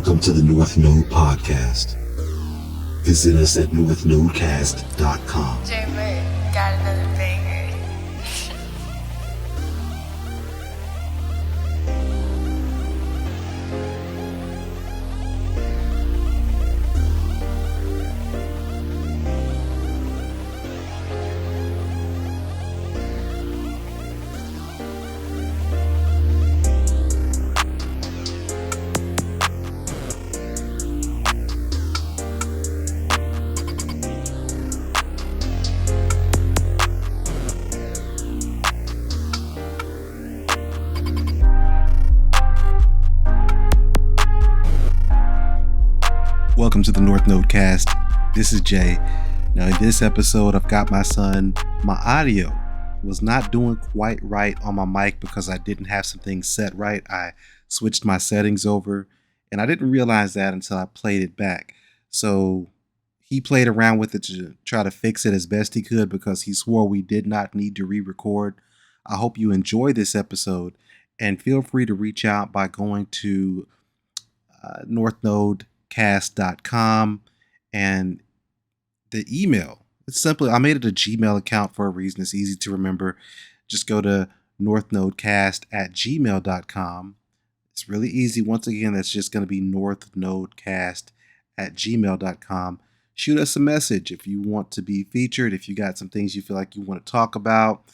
Welcome to the North Node Podcast. Visit us at northnodecast.com. JMRG got another banger. Welcome to the North Node Cast. This is Jay. Now, in this episode, I've got my son. My audio was not doing quite right on my mic because I didn't have some things set right. I switched my settings over, and I didn't realize that until I played it back. So he played around with it to try to fix it as best he could because he swore we did not need to re-record. I hope you enjoy this episode, and feel free to reach out by going to northnodecast.com and the email. It's simply, I made it a Gmail account for a reason. It's easy to remember. Just go to northnodecast@gmail.com. It's really easy. Once again, that's just going to be northnodecast@gmail.com. Shoot us a message if you want to be featured, if you got some things you feel like you want to talk about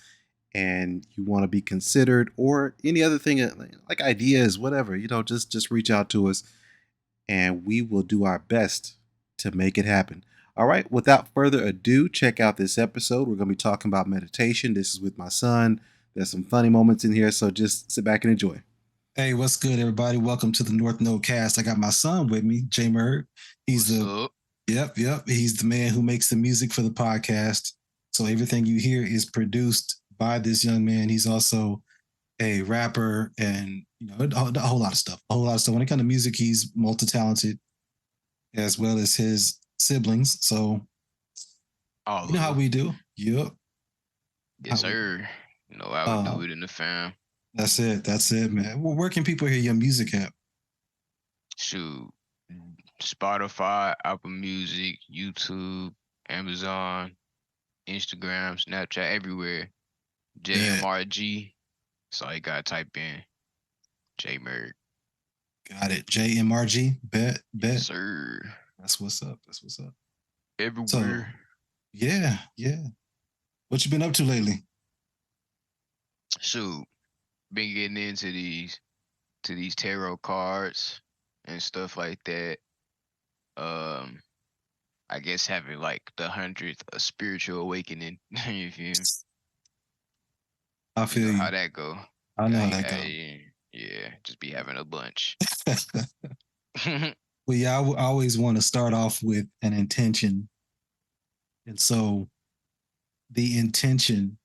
and you want to be considered, or any other thing like ideas, whatever, just reach out to us and we will do our best to make it happen. All right, without further ado, check out this episode. We're going to be talking about meditation. This is with my son. There's some funny moments in here, so just sit back and enjoy. Hey, what's good, everybody? Welcome to the North Node Cast. I got my son with me, JMRG. He's Yep. He's the man who makes the music for the podcast. So everything you hear is produced by this young man. He's also a rapper and a whole lot of stuff. When it comes to music, he's multi-talented, as well as his siblings. So you know how we do. Yep. Yes, sir. I would do it in the fam. That's it, man. Well, where can people hear your music at? Shoot. Spotify, Apple Music, YouTube, Amazon, Instagram, Snapchat, everywhere. JMRG. So you gotta type in JMRG. Got it. JMRG. Bet. Yes, sir. That's what's up. Everywhere. So, yeah. What you been up to lately? Shoot. Been getting into these tarot cards and stuff like that. I guess having like the 100th a spiritual awakening. You feel me? I feel you. How that go? I know how that go. Yeah, just be having a bunch. Well, yeah, I always want to start off with an intention. And so the intention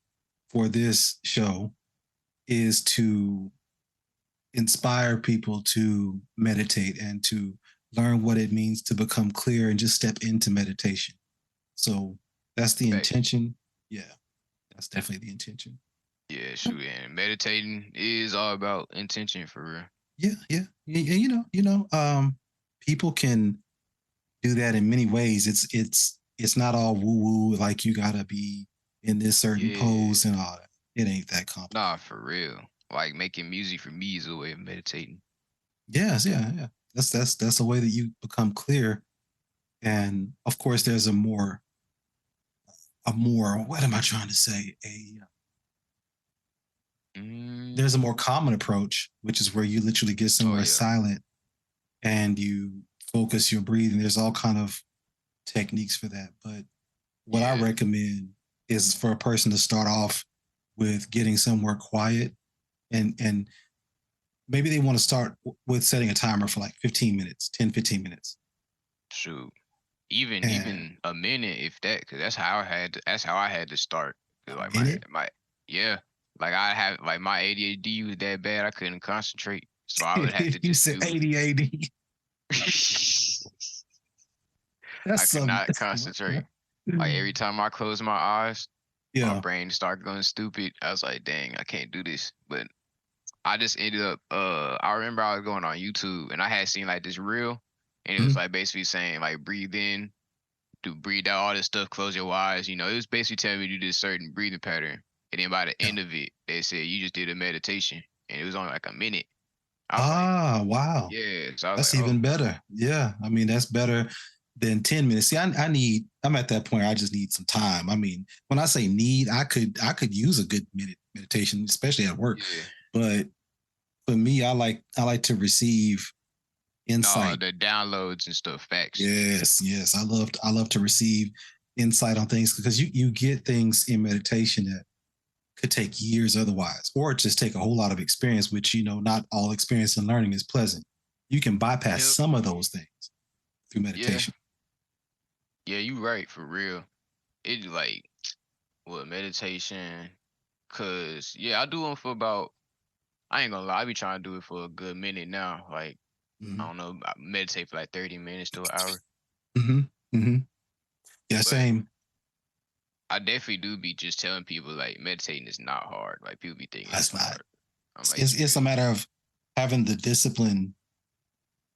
for this show is to inspire people to meditate and to learn what it means to become clear and just step into meditation. So that's the intention. Yeah, that's definitely the intention. Yeah, shoot, and meditating is all about intention for real. Yeah. People can do that in many ways. It's not all woo woo, like you gotta be in this certain pose and all that. It ain't that complicated. Nah, for real. Like making music for me is a way of meditating. Yes, yeah. That's a way that you become clear. And of course, there's a more. What am I trying to say? There's a more common approach, which is where you literally get somewhere silent and you focus your breathing. There's all kind of techniques for that. But what I recommend is for a person to start off with getting somewhere quiet and maybe they want to start with setting a timer for like 15 minutes. Shoot. Even a minute, if that, because that's how I had to start. Like like I have like my ADHD was that bad I couldn't concentrate, so I would have to. You said ADHD. I could not concentrate. Like every time I close my eyes, my brain started going stupid. I was like, dang, I can't do this. But I just ended up I remember I was going on YouTube and I had seen like this reel and it was Mhm. like basically saying like breathe in, do breathe out, all this stuff, close your eyes. You know, it was basically telling me to do this certain breathing pattern. And then by the Yeah. end of it, they said you just did a meditation. And it was only like a minute. I was like, Ah, wow. yeah. So I was That's like, oh, even better. Yeah. I mean, that's better than 10 minutes. See, I'm at that point where I just need some time. I mean, when I say need, I could use a good meditation, especially at work. yeah. But for me, I like to receive No, insight. the downloads and stuff, facts. Yes, yes. I love to receive insight on things because you get things in meditation that could take years otherwise, or just take a whole lot of experience, which not all experience and learning is pleasant. You can bypass Yep. some of those things through Yeah. meditation. Yeah, you right, for real. It like what meditation. Cause yeah, I do them for about I ain't gonna lie, I be trying to do it for a good minute now. Like, I Hmm. don't know, I meditate for like 30 minutes to an hour. Hmm. Hmm. Yeah, But same. I definitely do be just telling people like meditating is not hard. Like people be thinking it's That's not. hard. I'm It's, like, it's, it's it's a really matter of having the discipline,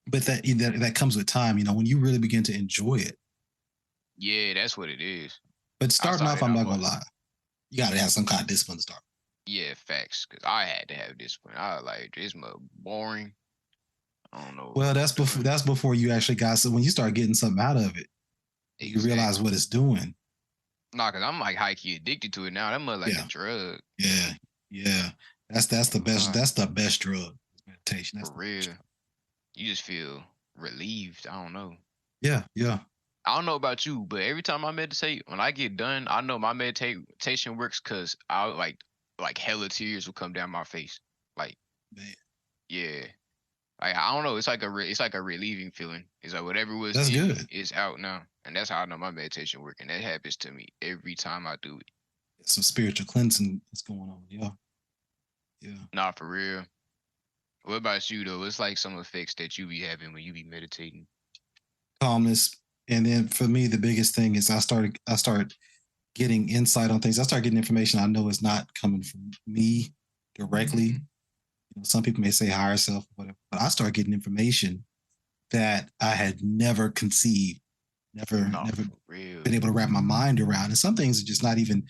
but that comes with time. When you really begin to enjoy it. yeah, that's what it is. But I starting off, started I'm off not on gonna lie. You got to have some kind of discipline to start. yeah, facts. Cause I had to have discipline. I was like, this mother boring. I don't know Well, what that's I'm before doing. that's before you actually got. So when you start getting something out of it, you realize Exactly. what it's doing. Nah, cause I'm like high key addicted to it now. That mother like a Yeah, drug. yeah, yeah. That's I the ain't gonna best. lie. That's the best drug. Meditation. That's For the best real. drug. You just feel relieved. I don't know. Yeah, yeah. I don't know about you, but every time I meditate, when I get done, I know my meditation works because I like hella tears will come down my face. Like, Man, yeah. Like I don't know. It's like it's like a relieving feeling. It's like whatever was that's in me good. is out now, and that's how I know my meditation work. And that happens to me every time I do it. Some spiritual cleansing is going on. Yeah, yeah. Not for real. What about you though? What's like some effects that you be having when you be meditating? Calmness, and then for me, the biggest thing is I start getting insight on things. I start getting information I know is not coming from me directly. Mhm. Some people may say higher self, whatever, but I start getting information that I had never conceived, Not never for real. been able to wrap my mind around. And some things are just not even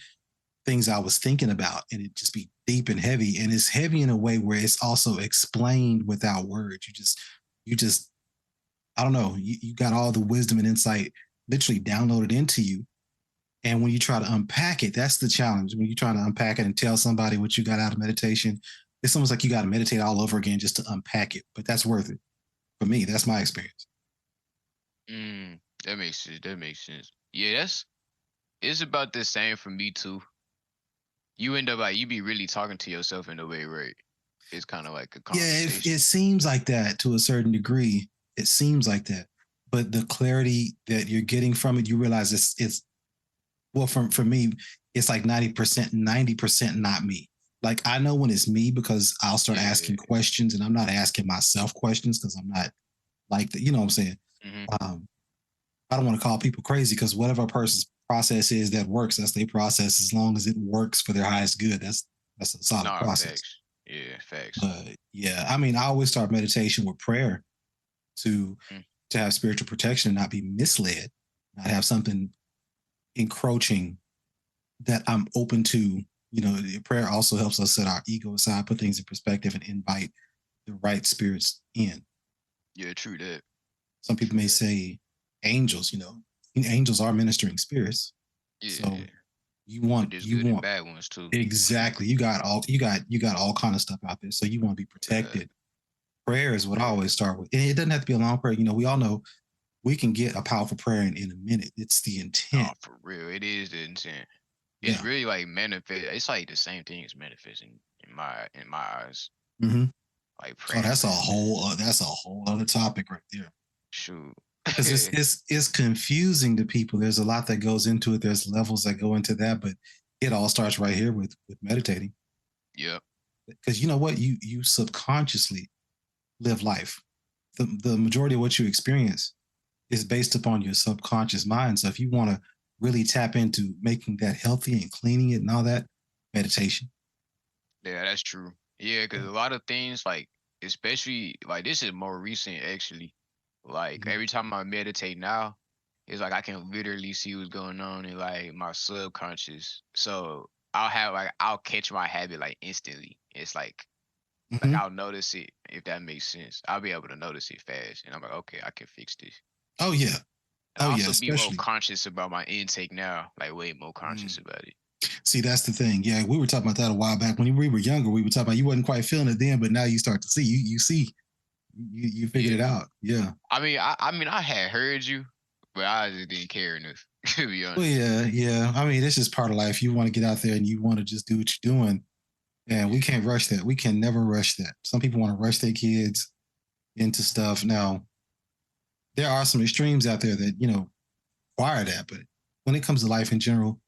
things I was thinking about, and it just be deep and heavy. And it's heavy in a way where it's also explained without words. You just, I don't know, you got all the wisdom and insight literally downloaded into you. And when you try to unpack it, that's the challenge. When you try to unpack it and tell somebody what you got out of meditation, it's almost like you got to meditate all over again just to unpack it. But that's worth it for me. That's my experience. That makes sense. That makes sense. Yeah, it's about the same for me too. You end up like you be really talking to yourself in a way, right? It's kind of like a Yeah, conversation. it seems like that to a certain degree. It seems like that, but the clarity that you're getting from it, you realize it's well, for me, it's like 90%, 90% not me. Like I know when it's me because I'll start Yeah. asking questions, and I'm not asking myself questions because I'm not like that. You know what I'm saying? Hmm. Um, I don't want to call people crazy because whatever a person's process is that works, that's their process. As long as it works for their highest good, that's a solid Nah, process. facts. Yeah, facts. But yeah, I mean, I always start meditation with prayer to Mm. to have spiritual protection and not be misled, not have something encroaching that I'm open to. Prayer also helps us set our ego aside, put things in perspective, and invite the right spirits in. Yeah, true that. Some people True may that. say angels, angels are ministering spirits. So Yeah, you but want there's you good and want bad ones too. exactly. You got all kind of stuff out there. So you want to be Bad, protected. Prayer is what I bad. always start with. And it doesn't have to be a long prayer. We all know we can get a powerful prayer in a minute. It's the Nah, intent. for real. It is the intent. It's Yeah. really like manifest. It's like the same thing as manifesting in my eyes. Mm-hmm. Like Oh, praying manifest. that's a whole other topic right there. Shoot. Because it's confusing to people. There's a lot that goes into it. There's levels that go into that, but it all starts right here with meditating. Yep. Because you know what, you subconsciously live life. The majority of what you experience is based upon your subconscious mind. So if you want to really tap into making that healthy and cleaning it and all that, meditation. Yeah, that's true. Yeah, because a lot of things like, especially like this is more recent actually. Like Mhm. every time I meditate now, it's like I can literally see what's going on in like my subconscious. So I'll catch my habit like instantly. It's like Mhm. I'll notice it if that makes sense. I'll be able to notice it fast, and I'm like, okay, I can fix this. Oh yeah. And I Oh yeah. also be more Especially. conscious about my intake now, like way more conscious Mm. about it. See, that's the thing. Yeah, we were talking about that a while back when we were younger. We were talking about you wasn't quite feeling it then, but now you start to see. You see. You figured it Yeah. out. Yeah. I mean, I had heard you, but I just didn't care enough to be Well, honest. yeah, yeah. I mean, this is part of life. You want to get out there and you want to just do what you're doing. And we Yeah. can't rush that. We can never rush that. Some people want to rush their kids into stuff. Now, there are some extremes out there that, require that. But when it comes to life in general,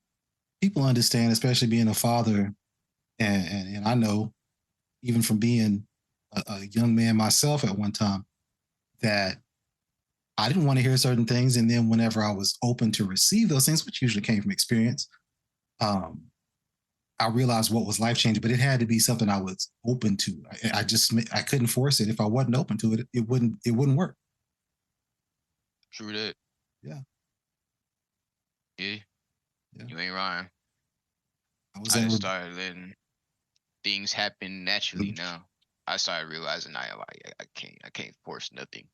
people understand, especially being a father. And I know, even from being a young man myself at one time, that I didn't want to hear certain things. And then whenever I was open to receive those things, which usually came from experience, um, I realized what was life changing, but it had to be something I was open to. I couldn't force it. If I wasn't open to it, it wouldn't work. True that. Yeah, Yeah, yeah. you ain't lying. I was I at just started letting things happen naturally now. I started realizing I can't force nothing.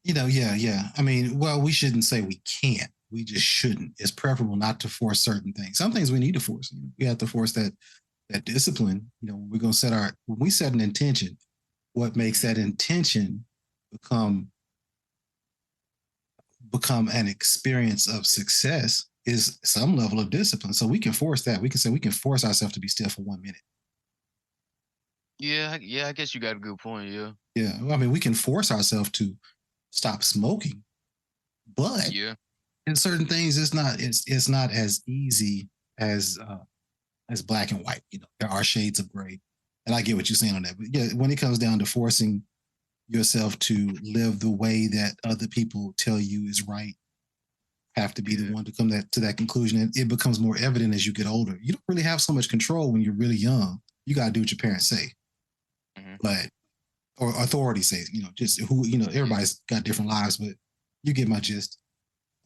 yeah, yeah. I mean, well, we shouldn't say we can't. We just shouldn't. It's preferable not to force certain things. Some things we need to force. We have to force that discipline. We're gonna when we set an intention. What makes Mhm. that intention become become an experience of success is some level of discipline. So we can force that. We can say we can force ourselves to be still for 1 minute. Yeah, yeah. I guess you got a good point. Yeah, Yeah. I mean, we can force ourselves to stop smoking, but yeah, in certain things, it's not as easy as as black and white. There are shades of gray, and I get what you're saying on that. But yeah, when it comes down to forcing yourself to live the way that other people tell you is right, have to be the yeah. one to come to that conclusion. And it becomes more evident as you get older. You don't really have so much control when you're really young. You got to do what your parents say, Hmm. but or authority says. Just who Yeah, everybody's got different lives, but you get my gist.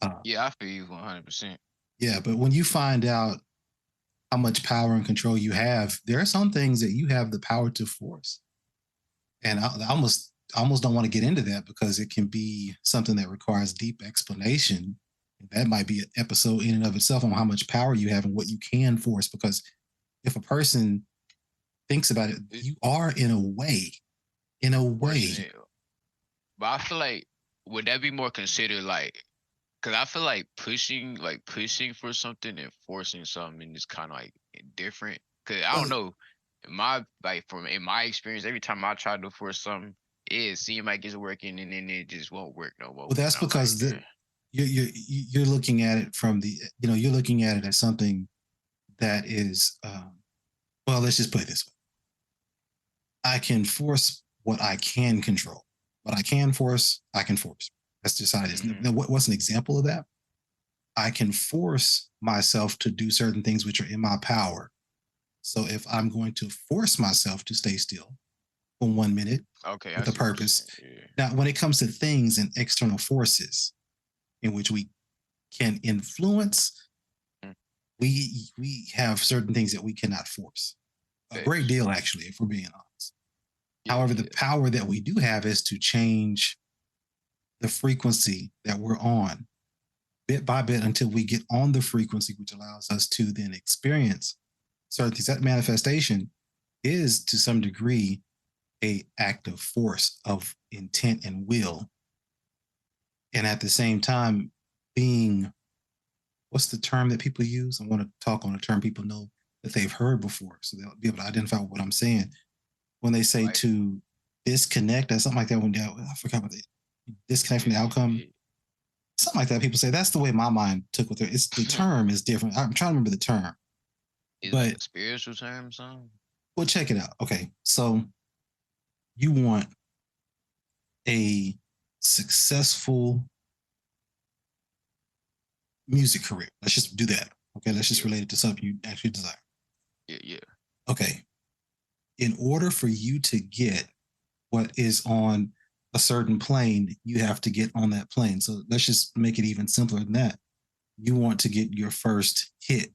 Uh, yeah. I feel you 100%. yeah, but when you find out how much power and control you have, there are some things that you have the power to force, and I almost don't want to get into that because it can be something that requires deep explanation. That might be an episode in and of itself on how much power you have and what you can force. Because if a person thinks about it, It, you are in a forcing way. it, but I feel like would that be more considered like? Because I feel like pushing for something and forcing something is kind of like different. Because I don't Well, know, from in my experience, every time I try to force something, it seems like it's working, and then it just won't work no more. well, that's And I'm like, because eh. you're looking at it from you're looking at it as something that is well. Let's just put it this way: I can force what I can control. What I can force, I can force. That's just how it is. Mhm. Now, what's an example of that? I can force myself to do certain things which are in my power. So if I'm going to force myself to stay still for 1 minute Okay, I with a see what you're purpose. saying. Yeah. Now, when it comes to things and external forces in which we can influence, Mm, we have certain things that we cannot force. A great facts. deal, actually, if we're being honest. Yeah, However, the yeah. power that we do have is to change the frequency that we're on bit by bit until we get on the frequency, which allows us to then experience certain things. That manifestation is to some degree a act of force of intent and will. And at the same time, being what's the term that people use? I want to talk on a term people know that they've heard before. So they'll be able to identify what I'm saying. When they say Like, to disconnect or something like that, I forgot what they disconnect from the yeah, outcome. yeah. Something like that. People say that's the way my mind took with it. It's the term is different. I'm trying to remember the term. Is it like But a spiritual term, or something? well, check it out. Okay. So you want a successful music career. Let's just do that. Okay. Let's just Yeah, relate it to something you actually desire. yeah, yeah. Okay. in order for you to get what is on a certain plane, you have to get on that plane. So let's just make it even simpler than that. You want to get your first hit.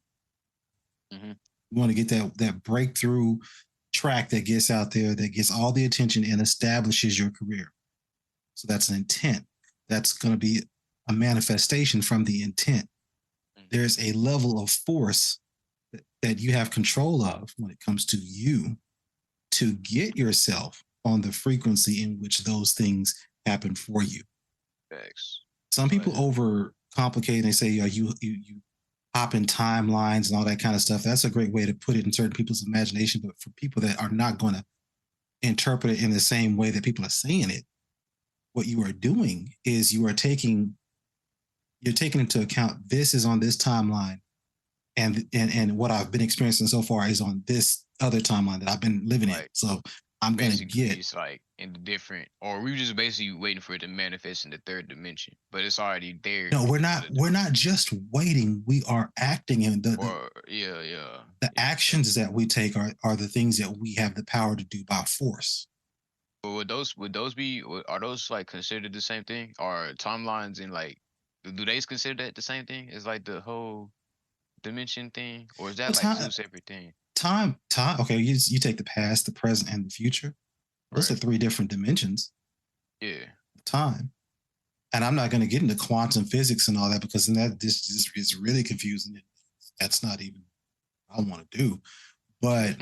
Mm-hmm. You want to get that breakthrough track that gets out there, that gets all the attention and establishes your career. So that's an intent. That's going to be a manifestation from the intent. There's a level of force that you have control of when it comes to you to get yourself on the frequency in which those things happen for you. Thanks. Some people overcomplicate and they say, you hop in timelines and all that kind of stuff. That's a great way to put it in certain people's imagination. But for people that are not going to interpret it in the same way that people are saying it, what you are doing is you're taking into account this is on this timeline, and what I've been experiencing so far is on this other timeline that I've been living in. So I'm going to get it's like in the different, or we just basically waiting for it to manifest in the third dimension, but it's already there. No, we're not just waiting. We are acting in the actions that we take are the things that we have the power to do by force. But are those like considered the same thing? Or timelines and like, do they consider that the same thing? Is like the whole dimension thing, or is that like two separate things? Time. Okay, you take the past, the present, and the future. Those are three different dimensions. Yeah. Time. And I'm not going to get into quantum physics and all that because then this just is really confusing. That's not even what I want to do. But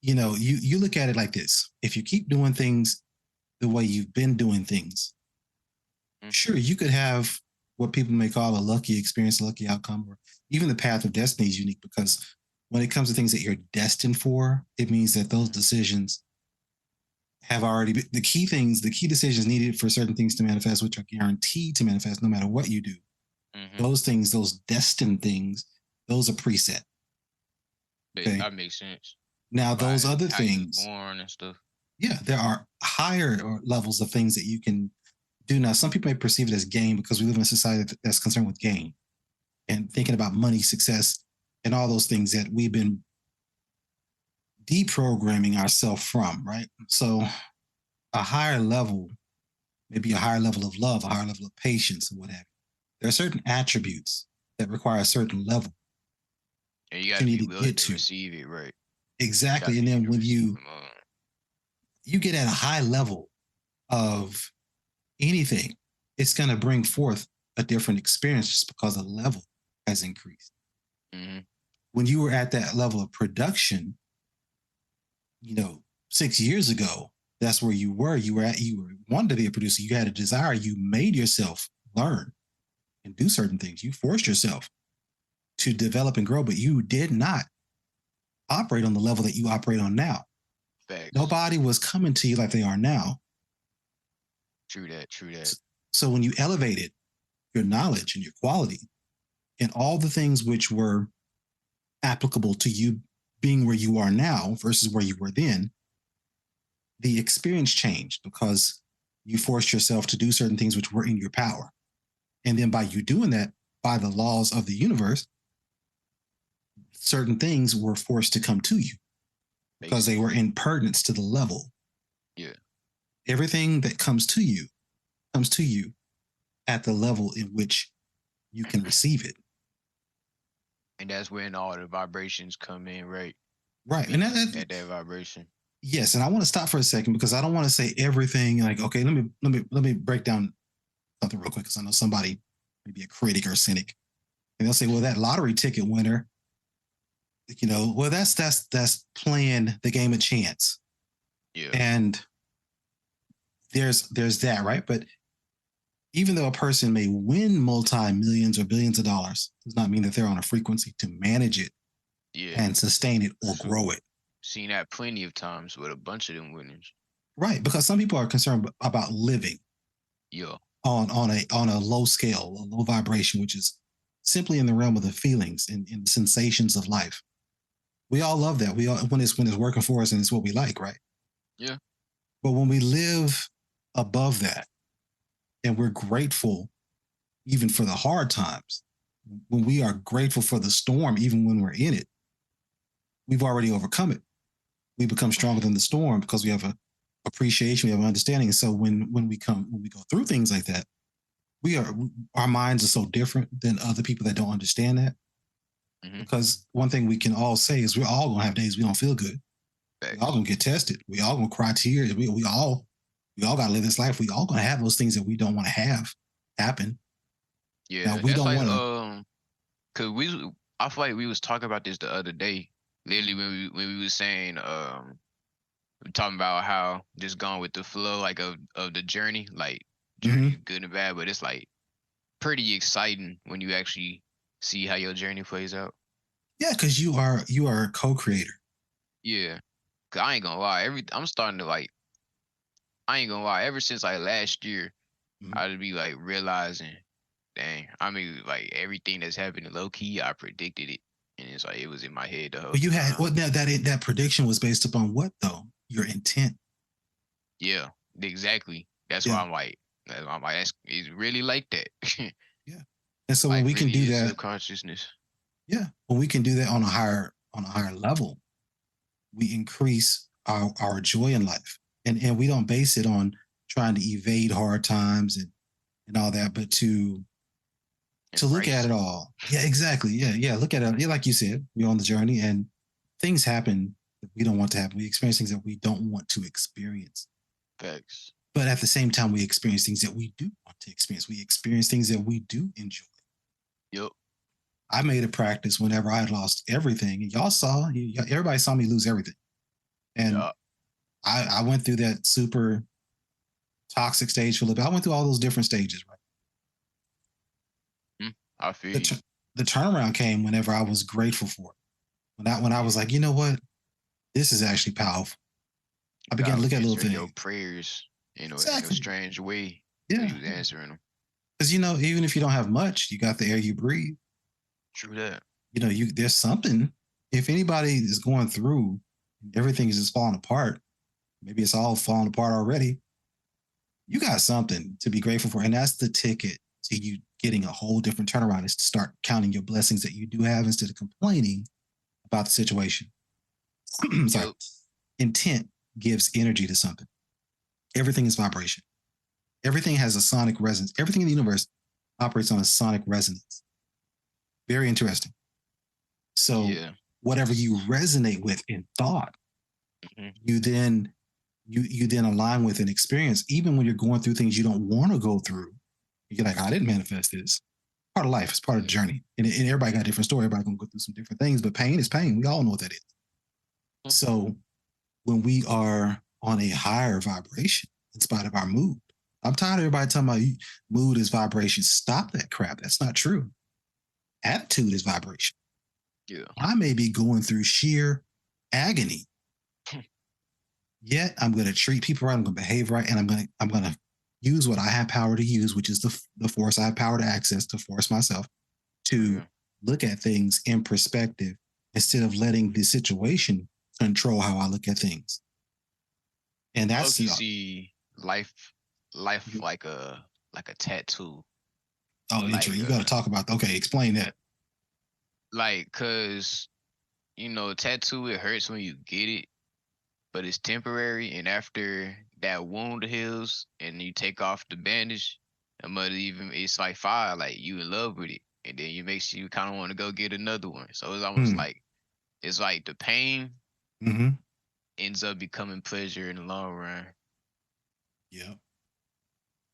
you look at it like this. If you keep doing things the way you've been doing things, sure, you could have what people may call a lucky experience, a lucky outcome, or even the path of destiny is unique because when it comes to things that you're destined for, it means that those decisions have already been the key decisions needed for certain things to manifest, which are guaranteed to manifest no matter what you do. Mm-hmm. Those things, those destined things, those are preset. Okay? That makes sense. Now, those other things, born and stuff. Yeah, there are higher levels of things that you can do. Now, some people may perceive it as gain because we live in a society that's concerned with gain and thinking about money, success, and all those things that we've been deprogramming ourselves from, right? So a higher level, maybe a higher level of love, a higher level of patience, or what have you. There are certain attributes that require a certain level. And you got to be willing to receive it, right? Exactly. And then when you get at a high level of anything, it's going to bring forth a different experience just because the level has increased. Mm-hmm. When you were at that level of production, 6 years ago, that's where you were. You wanted to be a producer. You had a desire. You made yourself learn and do certain things. You forced yourself to develop and grow, but you did not operate on the level that you operate on now. Thanks. Nobody was coming to you like they are now. True that. So when you elevated your knowledge and your quality and all the things which were applicable to you being where you are now versus where you were then, the experience changed because you forced yourself to do certain things which were in your power. And then by you doing that, by the laws of the universe, certain things were forced to come to you because they were in pertinence to the level. Yeah. Everything that comes to you at the level in which you can receive it. And that's when all the vibrations come in, right? Right. And that vibration. Yes. And I want to stop for a second because I don't want to say everything like, okay, let me break down something real quick because I know somebody may be a critic or a cynic. And they'll say, well, that lottery ticket winner, well, that's playing the game of chance. Yeah. And there's that, right? But even though a person may win multi-millions or billions of dollars, does not mean that they're on a frequency to manage it and sustain it or grow it. Seen that plenty of times with a bunch of them winners. Right, because some people are concerned about living. Yeah. On a low scale, a low vibration, which is simply in the realm of the feelings and the sensations of life. We all love that. We all when it's working for us and it's what we like, right? Yeah. But when we live above that and we're grateful even for the hard times, when we are grateful for the storm, even when we're in it, we've already overcome it. we become stronger than the storm because we have a appreciation, we have understanding. And so when we go through things like that, our minds are so different than other people that don't understand that. Mm-hmm. Because one thing we can all say is we're all gonna have days we don't feel good. We all gonna get tested. We all gonna cry tears. We all gotta live this life. We all gonna have those things that we don't want to have happen. Yeah, now, we don't like, want to. Cause I feel like we was talking about this the other day. Literally when we was saying, we're talking about how just going with the flow, like of the journey, like journey mm-hmm. good and bad, but it's like pretty exciting when you actually see how your journey plays out. Yeah, because you are a co-creator. Yeah, cause I ain't gonna lie, I'm starting to like. I ain't gonna lie. Ever since like last year, mm-hmm. I'd be like realizing, dang. I mean, like everything that's happening low key, I predicted it, and it's like it was in my head the whole. But you had that prediction was based upon what though? Your intent. Yeah, exactly. That's why I'm like, it's really like that. Yeah, and so like when we really can do that, subconsciousness. Yeah, when we can do that on a higher level, we increase our joy in life, and we don't base it on trying to evade hard times and all that, but to look at it all. Yeah, exactly. Yeah. Look at it. Yeah, like you said, we're on the journey, and things happen that we don't want to happen. We experience things that we don't want to experience. Facts. But at the same time, we experience things that we do want to experience. We experience things that we do enjoy. Yep. I made a practice whenever I had lost everything, and everybody saw me lose everything. And I went through that super toxic stage for a little bit. I went through all those different stages, right? I feel you. The turnaround came whenever I was grateful for it. When I was like, you know what? This is actually powerful. I began to look at little things. Your prayers, exactly. In a strange way. Yeah. You was answering them. Because, even if you don't have much, you got the air you breathe. True that. There's something. If anybody is going through, everything is just falling apart. Maybe it's all falling apart already. You got something to be grateful for. And that's the ticket to you getting a whole different turnaround, is to start counting your blessings that you do have instead of complaining about the situation. Sorry. Intent gives energy to something. Everything is vibration. Everything has a sonic resonance. Everything in the universe operates on a sonic resonance. Very interesting. So whatever you resonate with in thought, mm-hmm. you then align with an experience. Even when you're going through things you don't want to go through, you're like, I didn't manifest this. Part of life. It's part of the journey. And everybody got a different story. Everybody gonna go through some different things, but pain is pain. We all know what that is. Mm-hmm. So when we are on a higher vibration, in spite of our mood, I'm tired of everybody talking about mood is vibration. Stop that crap. That's not true. Attitude is vibration. Yeah. I may be going through sheer agony. Yet I'm going to treat people right. I'm going to behave right. And I'm going to use what I have power to use, which is the force I have power to access, to force myself to look at things in perspective instead of letting the situation control how I look at things. And that's you see life like a tattoo. Oh, like, you got to talk about. Okay, explain that. Like, cause tattoo, it hurts when you get it, but it's temporary. And after that wound heals and you take off the bandage, it's like fire. Like, you in love with it, and then you kind of want to go get another one. So it's almost like the pain ends up becoming pleasure in the long run. Yeah.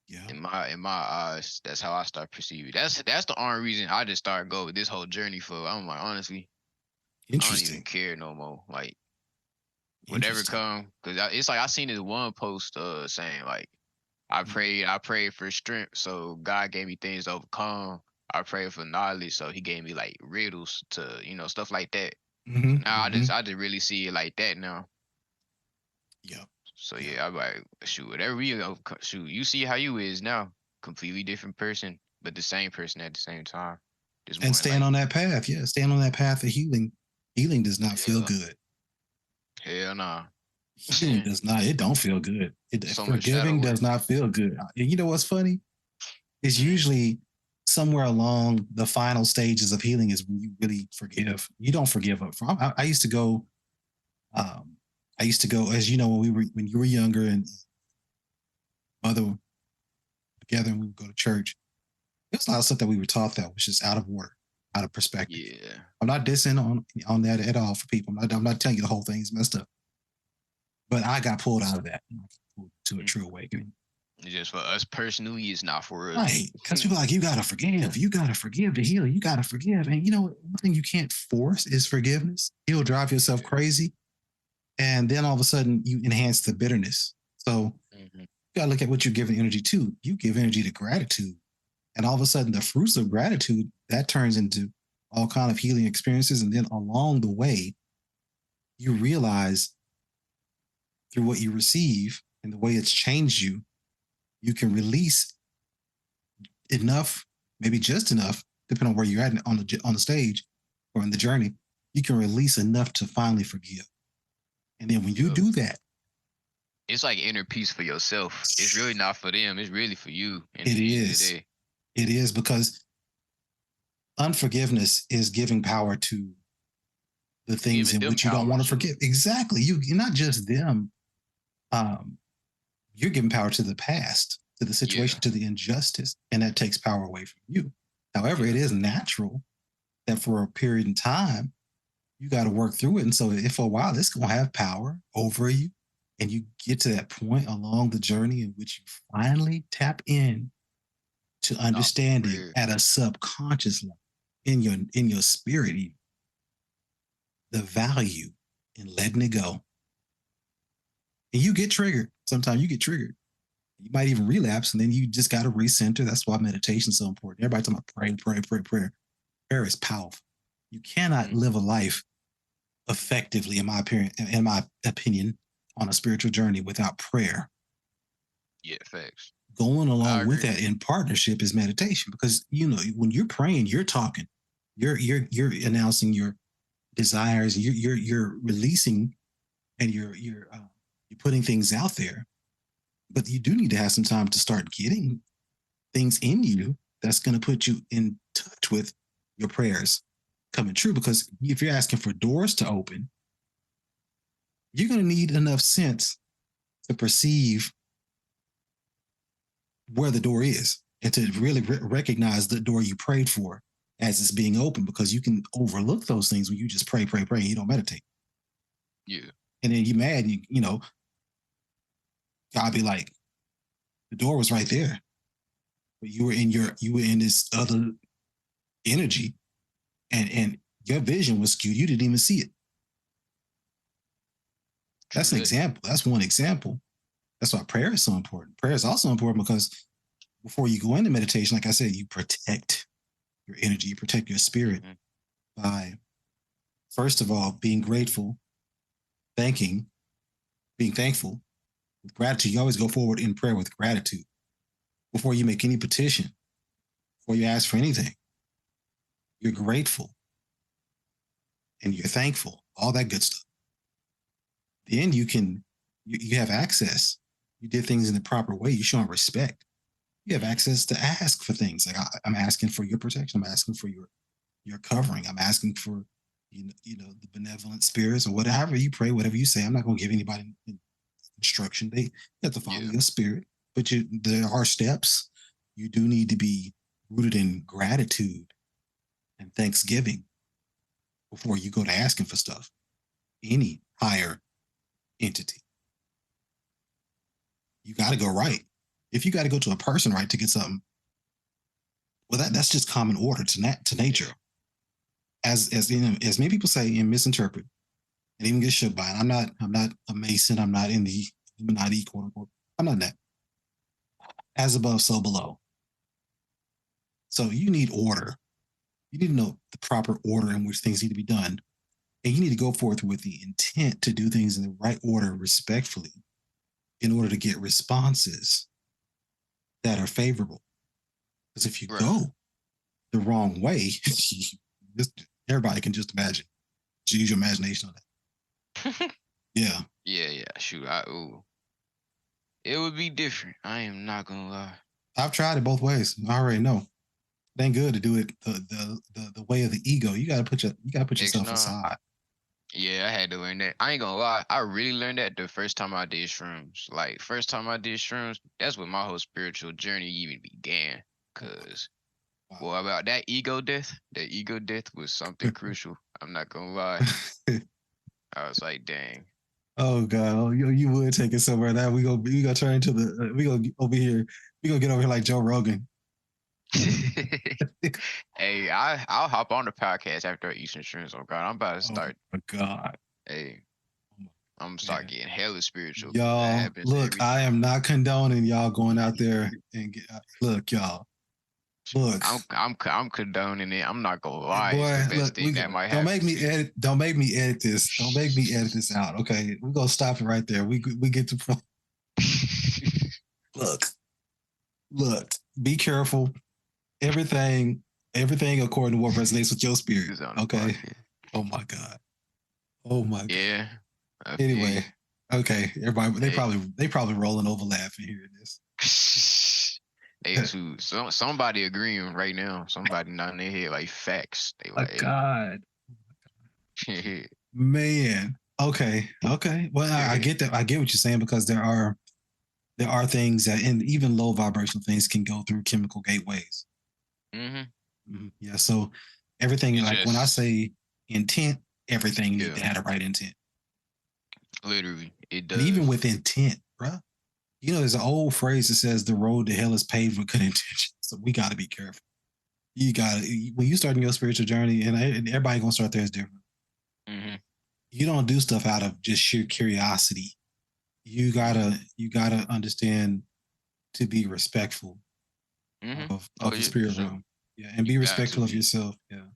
Yeah. In my eyes, that's how I start perceiving. That's the only reason I just started going with this whole journey for. I'm like, honestly, I don't even care no more. Like, whatever come, because it's like I seen this one post saying like, I prayed for strength, so God gave me things to overcome. I prayed for knowledge, so He gave me like riddles to stuff like that. Mm-hmm. So now I just really see it like that now. Yeah. So yeah, I'm like, shoot, whatever you see how you is now, completely different person, but the same person at the same time. And staying on that path, staying on that path of healing. Healing does not feel good. Hell nah. Healing does not. It don't feel good. Forgiving does not feel good. And you know what's funny? It's usually somewhere along the final stages of healing is when you really forgive. You don't forgive up front. I used to go I used to go, as you know, when you were younger and mother together and we would go to church. There's a lot of stuff that we were taught that was just out of order, out of perspective. Yeah. I'm not dissing on that at all for people. I'm not telling you the whole thing's messed up. But I got pulled out of that to a true awakening. Just for us personally, it's not for us. Right. Because people are like, you got to forgive. You got to forgive to heal. You got to forgive. And one thing you can't force is forgiveness. You'll drive yourself crazy. And then all of a sudden you enhance the bitterness. So you got to look at what you're giving energy to. You give energy to gratitude. And all of a sudden the fruits of gratitude, that turns into all kind of healing experiences. And then along the way, you realize through what you receive and the way it's changed you, you can release enough, maybe just enough, depending on where you're at on the stage or in the journey. You can release enough to finally forgive, and then when you do that, it's like inner peace for yourself. It's really not for them. It's really for you. It is, because unforgiveness is giving power to the things in which you don't want to forgive. Exactly. You're not just them. You're giving power to the past, to the situation, to the injustice, and that takes power away from you. However, it is natural that for a period in time, you got to work through it. And so if for a while, it's going to have power over you, and you get to that point along the journey in which you finally tap in to understanding at a subconscious level, in your spirit, even, the value in letting it go. And you get triggered. Sometimes you get triggered. You might even relapse, and then you just got to recenter. That's why meditation is so important. Everybody talking about prayer. Prayer is powerful. You cannot live a life effectively, in my opinion, on a spiritual journey without prayer. Yeah, facts. Going along with that in partnership is meditation, because when you're praying, you're talking, you're announcing your desires, you're releasing, and you're putting things out there. But you do need to have some time to start getting things in you that's going to put you in touch with your prayers coming true. Because if you're asking for doors to open, you're going to need enough sense to perceive where the door is and to really recognize the door you prayed for as it's being open, because you can overlook those things when you just pray, and you don't meditate. Yeah. And then you're mad, God be like, the door was right there, but you were in this other energy, and your vision was skewed. You didn't even see it. That's an example. That's one example. That's why prayer is so important. Prayer is also important because before you go into meditation, like I said, you protect your energy, you protect your spirit by, first of all, being grateful, being thankful. With gratitude, you always go forward in prayer with gratitude. Before you make any petition, before you ask for anything, you're grateful and you're thankful, all that good stuff. Then you have access. You did things in the proper way. You show them respect. You have access to ask for things. Like I'm asking for your protection. I'm asking for your covering. I'm asking for the benevolent spirits or whatever you pray, whatever you say. I'm not going to give anybody instruction. They have to follow your spirit. But there are steps. You do need to be rooted in gratitude and thanksgiving before you go to asking for stuff. Any higher entity. You got to go right. If you got to go to a person right to get something, well, that's just common order to nature. As many people say and misinterpret, and even get shook by it. I'm not a Mason. I'm not in the Illuminati, quote unquote. I'm not that. As above, so below. So you need order. You need to know the proper order in which things need to be done. And you need to go forth with the intent to do things in the right order, respectfully, in order to get responses that are favorable. Because if you go the wrong way, everybody can just imagine. Just use your imagination on that. Yeah. Yeah. Shoot, it would be different. I am not gonna lie. I've tried it both ways. I already know. It ain't good to do it the way of the ego. You gotta put yourself aside. Yeah, I had to learn that. I ain't gonna lie, I really learned that the first time I did shrooms. Like first time I did shrooms, that's when my whole spiritual journey even began. Cause Wow. well, about that ego death was something crucial. I'm not gonna lie. I was like, dang. Oh God, oh, you would take it somewhere. Now we gonna turn into the we gonna get over here. We gonna get over here like Joe Rogan. Hey, I'll hop on the podcast after I eat some shrooms. Oh God, I'm about to Oh start. my God. Hey, Oh I'm gonna my start God. getting hella spiritual. 'Cause that Y'all, happens look, every I am time. not condoning y'all going out there and get. Look, y'all, look, I'm condoning it. I'm not gonna hey, lie. It's boy, the best look. thing that might Don't happen make to me me. edit. Don't make me edit this. Don't make me edit this out. Okay, we're gonna stop it right there. We get to look, look. Be careful. Everything, everything according to what resonates with your spirit. It's on the Okay. podcast. Oh my God. Oh my God. Yeah. I feel you. Anyway, okay. Everybody, Hey. they probably rolling over laughing hearing this. They too. Somebody agreeing right now. Somebody nodding their head like facts. They Oh like, God, hey. man. Okay, okay. Well, I get that. I get what you're saying because there are things that, and even low vibrational things can go through chemical gateways. Mhm. Yeah. So everything, It's like when I just say intent, everything need yeah. to have the right intent. Literally, it And even does. with intent, bruh, you know, there's an old phrase that says the road to hell is paved with good intentions. So we got to be careful. You got to, when you start your spiritual journey, and everybody gonna start theirs different. Mhm. You don't do stuff out of just sheer curiosity. You gotta understand to be respectful Mhm. Oh of the yeah, for spirit sure. realm. Yeah, and You be got to respectful of be, yourself. Yeah.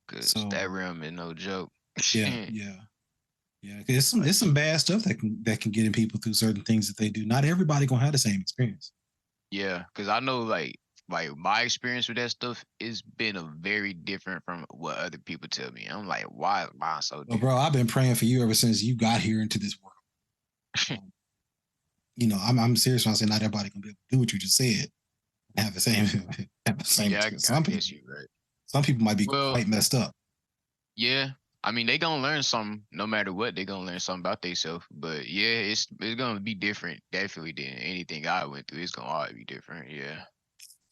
cause So that realm is no joke. yeah, yeah, yeah. It's some bad stuff that can get in people through certain things that they do. Not everybody gonna have the same experience. Yeah, cause I know like my experience with that stuff has been a very different from what other people tell me. I'm like, why is mine so But bro, different? I've been praying for you ever since you got here into this world. So, you know, I'm serious when I say not everybody gonna be able to do what you just said. Have the same have the same Yeah, experience. I guess you're right. Some people might be Well, quite messed up. yeah. I mean, they gonna learn something no matter what. They gonna learn something about themselves. But yeah, it's gonna be different, definitely than anything I went through. It's gonna always be different. Yeah.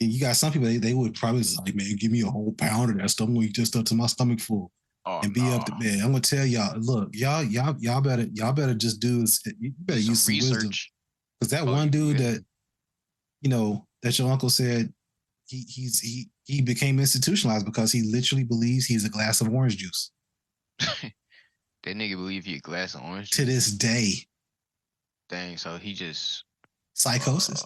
And you got some people they would probably just like, man, give me a whole pound of that stuff. I'm gonna eat just up to my stomach full Oh and be up no. to bed. I'm gonna tell y'all, look, y'all better just you Do better some use some wisdom. research. Because that Oh, one you do dude that. that, you know, that your uncle said he became institutionalized because he literally believes he's a glass of orange juice. That nigga believe he a glass of orange To juice. this day. Dang, so he just Psychosis.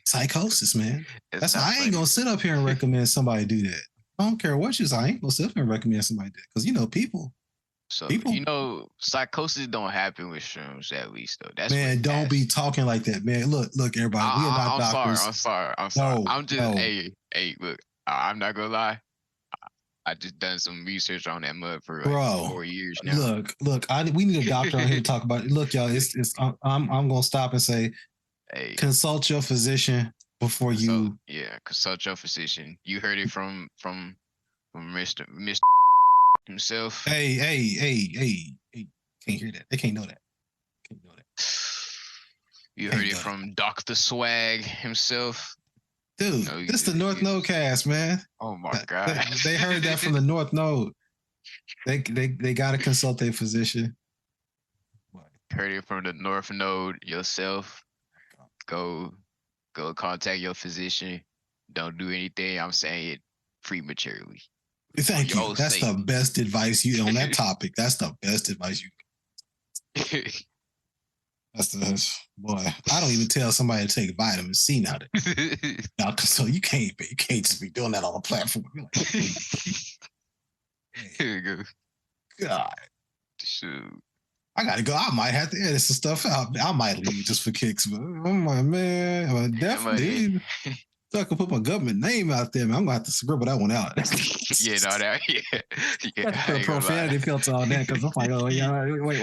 Psychosis, man. it's That's why not I ain't funny. gonna sit up here and recommend somebody do that. I don't care what you say. I ain't gonna sit up here and recommend somebody do that. Because you know, people, So people, psychosis don't happen with shrooms at least though. That's with man, don't be acid. talking like that, man. Look, everybody, we are not I'm sorry. doctors. I'm sorry. I'm sorry. No, I'm just no, hey. Look, I'm not gonna lie. I just done some research on that mud for like bro. 4 years now. Look. We need a doctor on here to talk about it. Look, y'all, it's. I'm gonna stop and say, Hey, consult your physician before you. consult your physician. You heard it from Mr. himself. Hey. Can't hear that. They can't know that. Can't know that. You Can't heard it know that. from Dr. Swag himself. Dude, No, this is the North Node cast, man. Oh my god. They heard that from the North Node. They gotta consult their physician. Heard it from the North Node yourself. Go contact your physician. Don't do anything I'm saying prematurely. Thank you. That's the best advice you on that topic. That's the best advice you. That's the boy. I don't even tell somebody to take vitamin C now. So you can't just be doing that on a platform. Like, here we go. God, shoot. I gotta go. I might have to edit some stuff out. I might leave just for kicks. But I'm like, man, well, definitely. So I can put my government name out there, man. I'm gonna have to scribble that one out. Yeah, no, that yeah. Put a profanity filter on that because I'm like, oh yeah, wait.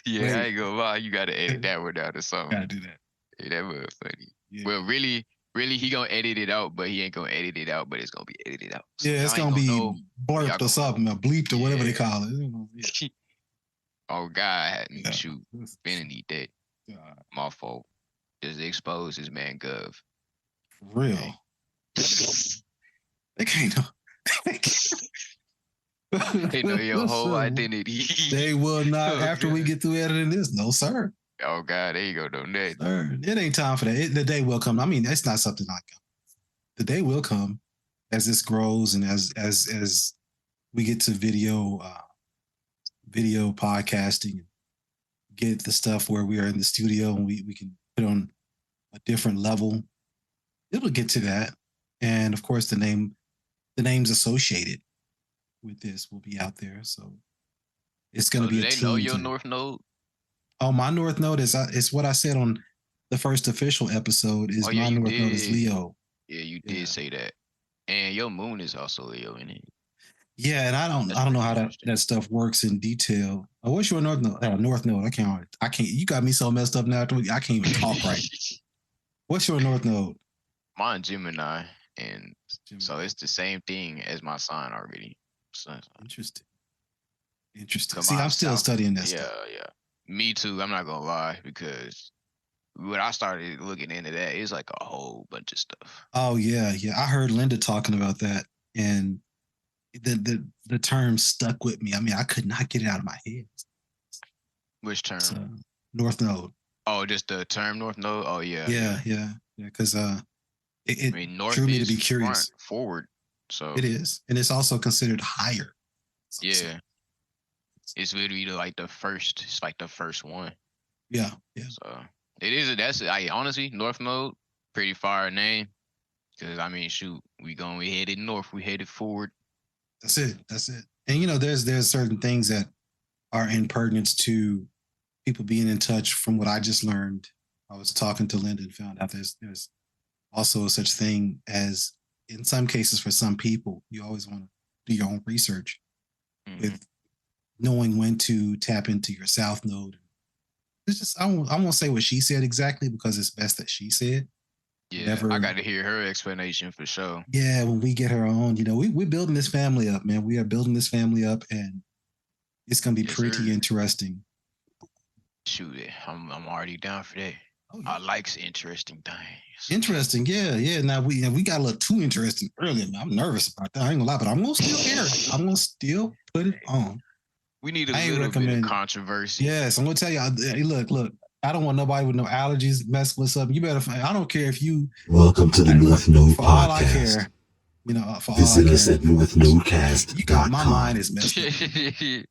Yeah, wait. I ain't gonna lie. You gotta edit that one out or something. Gotta do that. Yeah, that was funny. Yeah. Well, really, really, he gonna edit it out, but he ain't gonna edit it out, but it's gonna be edited out. So Yeah, it's y'all ain't gonna be know, but y'all blurped or gonna something, know. or bleeped or whatever they Yeah. call it. Yeah. Oh God, Yeah. shoot, finna need that. My fault. Just expose his man Gov. For real. Okay. They can't know. They know your whole identity. They will not Oh, after we God. get through editing this. No, sir. Oh God, there you go, no net. Sir. It ain't time for that. The day will come. I mean, it's not something like the day will come as this grows and as we get to video podcasting, get the stuff where we are in the studio and we can put on a different level. It'll get to that. And of course the names associated with this will be out there. So it's gonna be a Do they team. know your North Node? Oh, my North Node is what I said on the first official episode is my North Node is Leo. Yeah, you did say that. And your moon is also Leo in it. Yeah, and I don't know how that stuff works in detail. What's your North Node? North Node. I can't. You got me so messed up now. I can't even talk right. What's your North Node? Mine Gemini, and so it's the same thing as my sign already. So, Interesting. See, I'm still studying that stuff. Yeah. Me too. I'm not gonna lie, because when I started looking into that, it's like a whole bunch of stuff. Oh yeah. I heard Linda talking about that, and the term stuck with me. I mean, I could not get it out of my head. Which term? So, North Node. Oh, just the term North Node. Oh yeah. Yeah. Because it North drew me is to be curious. Forward. So it is, and it's also considered higher. Yeah. It's literally like the first. It's like the first one. Yeah. So it is. That's honestly North Node, pretty fire name. Because I mean, shoot, we headed north. We headed forward. That's it. And there's certain things that are in pertinence to people being in touch. From what I just learned, I was talking to Linda and found out there's also such thing as, in some cases, for some people, you always want to do your own research with knowing when to tap into your South Node. It's just I won't say what she said exactly, because it's best that she said. Yeah, I got to hear her explanation for sure. Yeah, when we get her on, we're building this family up, man. We are building this family up, and it's gonna be pretty interesting. Shoot it, I'm already down for that. Oh, yeah. I like interesting things. Interesting, yeah. Now we got a little too interesting earlier. Man. I'm nervous about that. I ain't gonna lie, but I'm gonna still air it. I'm gonna still put it on. We need a little bit of controversy. Yes, I'm gonna tell you. Hey, look. I don't want nobody with no allergies messing with something. You better. I don't care if you. Welcome to the North Node Podcast. All I care, visit us at NorthNodeCast.com. You got my mind is messed up.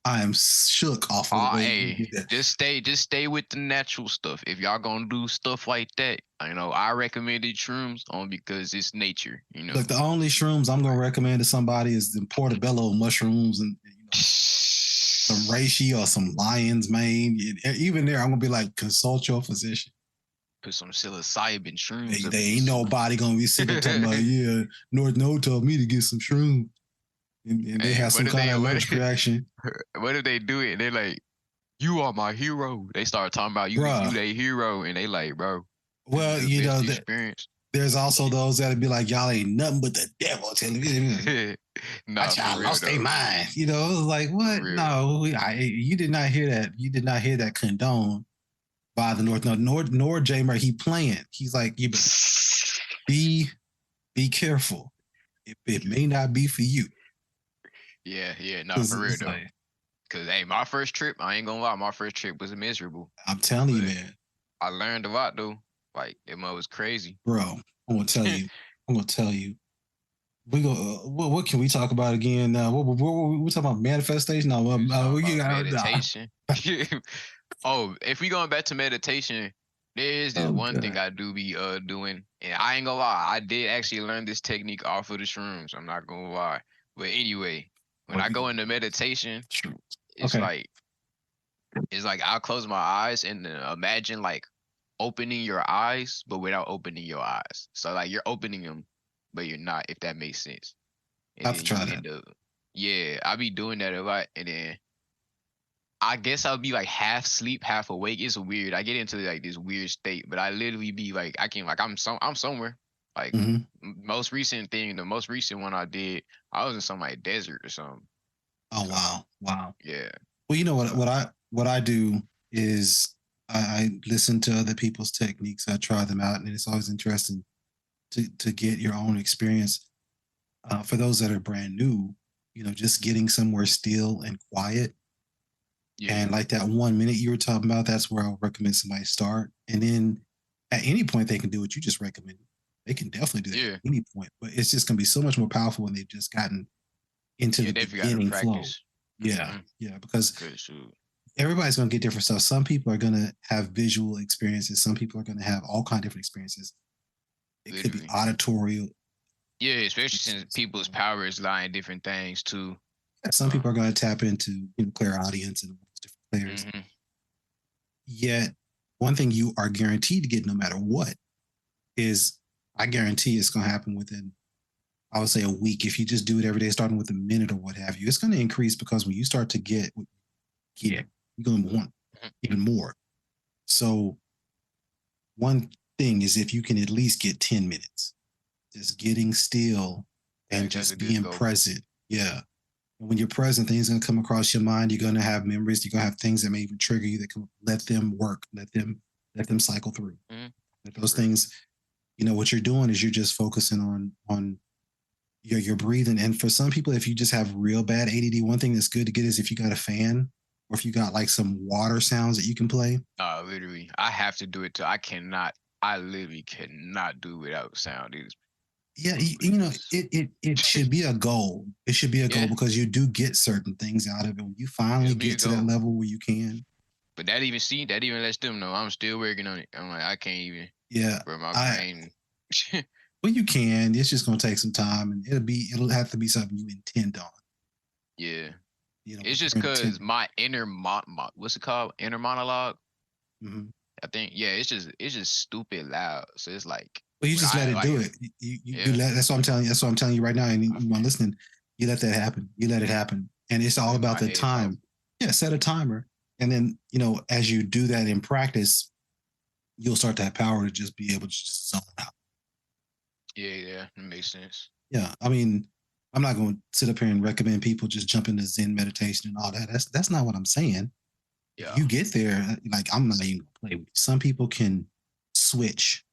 I am shook off of the way. Just stay with the natural stuff. If y'all gonna do stuff like that, I recommended shrooms because it's nature. Look, the only shrooms I'm gonna recommend to somebody is the portobello mushrooms and some reishi or some lion's mane. Even there, I'm gonna be like, consult your physician. Put some psilocybin shrooms. They ain't nobody gonna be sitting talking about, yeah, North Node told me to get some shrooms. And they have some kind of allergic reaction. What if they do it and they're like, you are my hero? They start talking about you their hero, and they like, bro. Well, there's also those that'd be like, y'all ain't nothing but the devil telling me. Nah, I lost their mind. It was like, what? No, you did not hear that. You did not hear that condoned by the North Node, nor JMRG. He playing. He's like, you be careful. It may not be for you. Yeah, no, for real though. Cause my first trip, I ain't gonna lie, my first trip was miserable. I'm telling you, man. I learned a lot though. Like, it was crazy. Bro, I'm gonna tell you. We go. What can we talk about again? Now, we talking about manifestation. No, meditation. If we going back to meditation, there is this one thing I do be doing, and I ain't gonna lie, I did actually learn this technique off of the shrooms. I'm not gonna lie, but anyway, when I go into meditation, it's like I'll close my eyes and imagine like opening your eyes, but without opening your eyes. So like you're opening them, but you're not, if that makes sense. I have to try that. Yeah, I be doing that a lot, and then I guess I'll be like half sleep, half awake. It's weird. I get into like this weird state, but I literally be like, I can like I'm somewhere. Like Mm-hmm. the most recent one I did, I was in some like desert or something. Oh So wow, wow. yeah. Well, you know what? So, What I do is I listen to other people's techniques. I try them out, and it's always interesting to get your own experience. For those that are brand new, just getting somewhere still and quiet, yeah. and like that 1 minute you were talking about, that's where I'll recommend somebody start. And then at any point they can do what you just recommended. They can definitely do that Yeah. at any point, but it's just going to be so much more powerful when they've just gotten into Yeah, the definitely got to beginning flow. practice. Yeah, yeah, because Good shoot. everybody's going to get different stuff. Some people are going to have visual experiences. Some people are going to have all kind of different experiences. It could be Literally. auditory. Yeah, especially since people's powers lie in different things too. Some people are going to tap into clairaudience and all those different players. Mm-hmm. Yet, one thing you are guaranteed to get no matter what is, I guarantee it's going to happen within, I would say, a week. If you just do it every day, starting with a minute or what have you, it's going to increase, because when you start to get you're going to want even more. So, one thing is, if you can at least get 10 minutes, just getting still and That's just a good being goal. present. Yeah. And when you're present, things are going to come across your mind. You're going to have memories. You're going to have things that may even trigger you, that can let them work, let them cycle through. Mm-hmm. Let those things, what you're doing is you're just focusing on your breathing. And for some people, if you just have real bad ADD, one thing that's good to get is if you got a fan, or if you got like some water sounds that you can play. Literally, I have to do it too. I literally cannot do without sound. Yeah, it should be a goal. It should be a goal, Yeah. because you do get certain things out of it when you finally It'll be a get to that goal. level where you can. But that even lets them know I'm still working on it. I'm like, I can't even. Yeah, Bro, my I brain. well, you can. It's just gonna take some time, and it'll have to be something you intend on. Yeah. It's If just you're cause my inner what's it called? Inner monologue. Mhm. I think it's just stupid loud. So it's like Well, you when just let I it like do it. You yeah. let. That's what I'm telling you. That's what I'm telling you right now. And you want listening, you let that happen. You let it happen, and it's all Let about my the head talk. time. Yeah, set a timer, and then as you do that in practice, you'll start to have power to just be able to just zone out. Yeah, it makes sense. Yeah, I mean, I'm not going to sit up here and recommend people just jump into Zen meditation and all that. That's not what I'm saying. If Yeah. you get there, like, I'm not even going to play with you. Some people can switch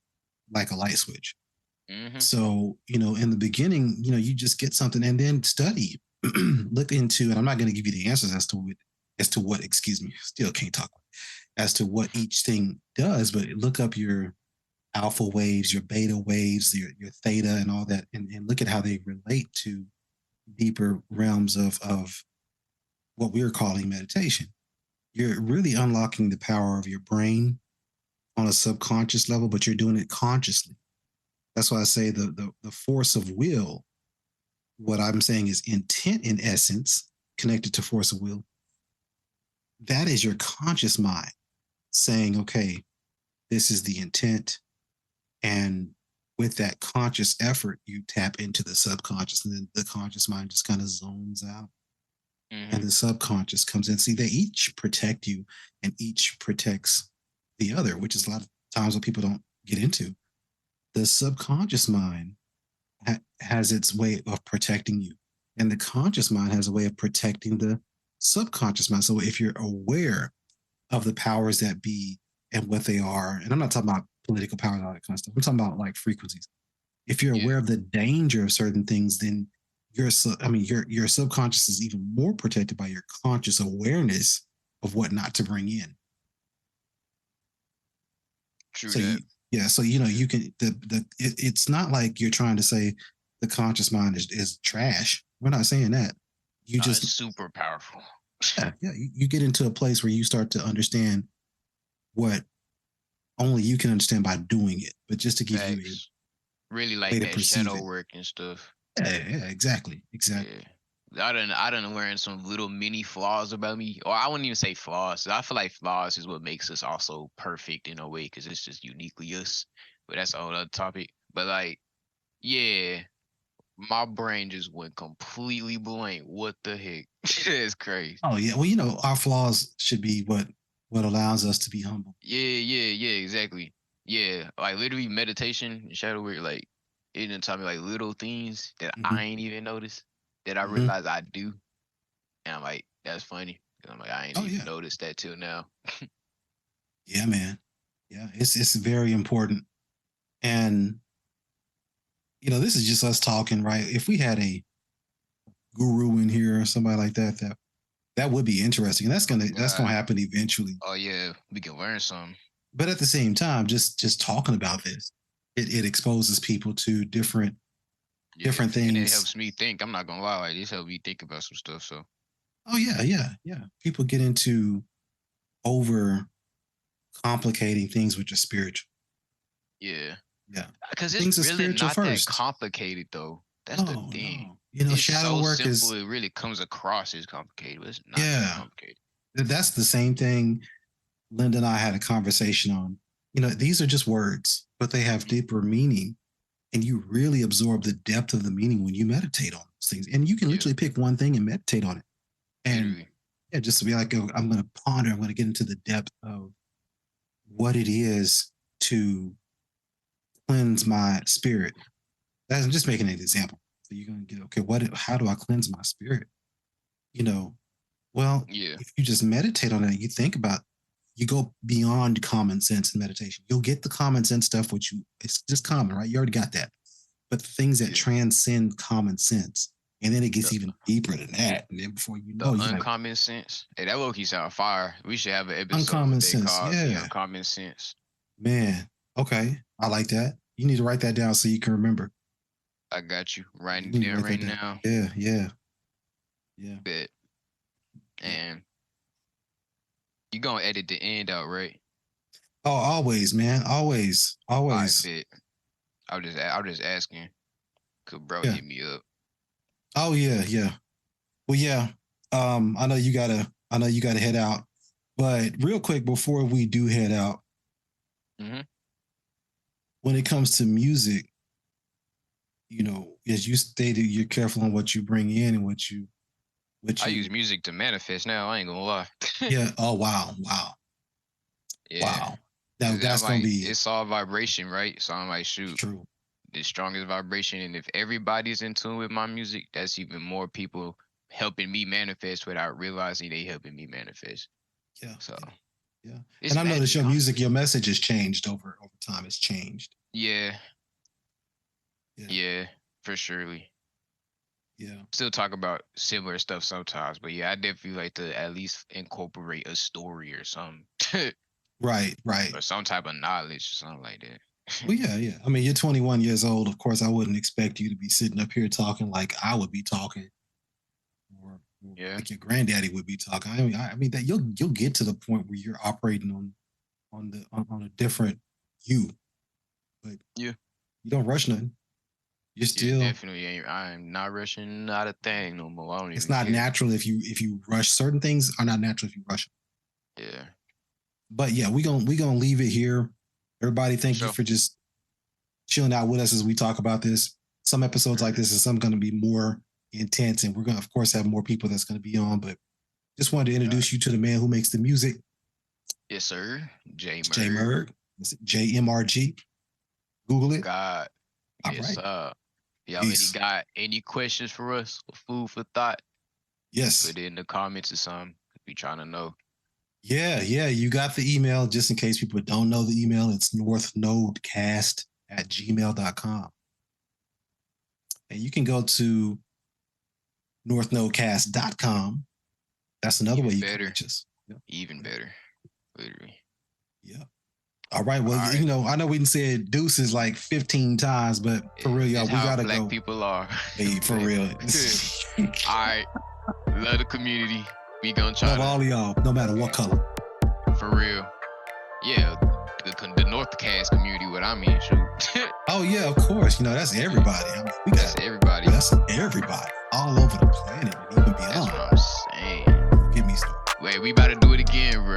like a light switch. Mm-hmm. So, in the beginning, you just get something and then study, look into, and I'm not going to give you the answers as to what, excuse me, still can't talk, as to what each thing does, but look up your alpha waves, your beta waves, your theta, and all that, and look at how they relate to deeper realms of what we're calling meditation. You're really unlocking the power of your brain on a subconscious level, but you're doing it consciously. That's why I say the force of will. What I'm saying is intent, in essence, connected to force of will. That is your conscious mind saying, okay, this is the intent. And with that conscious effort, you tap into the subconscious, and then the conscious mind just kind of zones out. Mm-hmm. And the subconscious comes in. See, they each protect you, and each protects the other, which is a lot of times what people don't get into. The subconscious mind has its way of protecting you, and the conscious mind has a way of protecting the subconscious mind. So if you're aware of the powers that be and what they are, and I'm not talking about political power and all that kind of stuff. I'm talking about like frequencies. If you're aware of the danger of certain things, then your subconscious is even more protected by your conscious awareness of what not to bring in. True So that. so you can it's not like you're trying to say the conscious mind is trash. We're not saying that. You just super powerful. You get into a place where you start to understand what only you can understand by doing it. But just to give you really like way to that perceive shadow it. work and stuff. Yeah, exactly. Yeah. I done learn some little mini flaws about me, or I wouldn't even say flaws. I feel like flaws is what makes us also perfect in a way, because it's just uniquely us. But that's a whole other topic. But like, yeah, my brain just went completely blank. What the heck? It's crazy. Oh yeah. Well, our flaws should be what allows us to be humble. Yeah, exactly. Yeah, like literally meditation and shadow work, like it done taught me like little things that I ain't even noticed that I realize I do. And I'm like, that's funny. 'Cause I'm like, I ain't even noticed that till now. Yeah, man. Yeah, it's very important. And this is just us talking, right? If we had a guru in here or somebody like that would be interesting. And that's gonna happen eventually. Oh yeah, we can learn something. But at the same time, just talking about this, it exposes people to different things. And it helps me think. I'm not gonna lie, like this helps me think about some stuff. So oh yeah. People get into over complicating things with your spiritual. Yeah. Because it's really not that complicated though. That's the thing. No. Shadow so work simple, is it really comes across as complicated, but it's not that complicated. That's the same thing Linda and I had a conversation on. These are just words, but they have deeper meaning. And you really absorb the depth of the meaning when you meditate on those things. And you can literally pick one thing and meditate on it. And just to be like, I'm going to ponder, I'm going to get into the depth of what it is to cleanse my spirit. I'm just making an example. So you're going to get, okay, how do I cleanse my spirit? If you just meditate on it, you think about, you go beyond common sense in meditation. You'll get the common sense stuff, it's just common, right? You already got that. But the things that transcend common sense, and then it gets even deeper than that. And then before you know, uncommon sense. Hey, that low key sound fire. We should have an episode. Uncommon sense, Uncommon sense. Man, okay, I like that. You need to write that down so you can remember. I got you writing it down right now. Yeah. Bet. And you gonna edit the end out, right? Oh, always, man. Always. I bet. I'm just asking. Could bro hit me up? Oh yeah. Well, yeah. I know you gotta head out. But real quick before we do head out, when it comes to music, as you stated, you're careful on what you bring in and what you I use music to manifest now. I ain't gonna lie. Yeah. Oh wow. Yeah. Wow. Now that's gonna be. It's all vibration, right? So I'm like, shoot. True. The strongest vibration, and if everybody's in tune with my music, that's even more people helping me manifest without realizing they helping me manifest. Yeah. So. Yeah. And I noticed your music, your message has changed over time. It's changed. Yeah, for surely. Yeah. Still talk about similar stuff sometimes, but yeah, I definitely like to at least incorporate a story or something. Right. Or some type of knowledge or something like that. Well, yeah. I mean, you're 21 years old. Of course, I wouldn't expect you to be sitting up here talking like I would be talking, or like your granddaddy would be talking. I mean that you'll get to the point where you're operating on a different you, but you don't rush nothing. You're still definitely ain't. I'm not rushing not a thing no more. I don't it's not natural if you rush. Certain things are not natural if you rush. Yeah. But yeah, we gonna leave it here. Everybody, thank you for just chilling out with us as we talk about this. Some episodes like this is some going to be more intense, and we're going to, of course, have more people that's going to be on. But just wanted to introduce you to the man who makes the music. Yes, sir. JMRG. JMRG. Google it. God. Yes, sir. Y'all got any questions for us? Food for thought? Yes. Put it in the comments or something. We trying to know. Yeah. You got the email. Just in case people don't know the email, it's northnodecast@gmail.com. And you can go to northnodecast.com. That's another way you can reach us. Even better. Literally. Yeah. All right. Well, I know we didn't say deuces like 15 times, but for real, y'all, we gotta black go. People are. Hey, for real. All right. Love the community. We gonna try love all of y'all, no matter what color. For real. Yeah. The Northcast community, what I mean, shoot. Oh yeah, of course. That's everybody. I mean, that's everybody. That's everybody all over the planet and even beyond. That's what I'm saying. Get me started. Wait, we about to do it again, bro.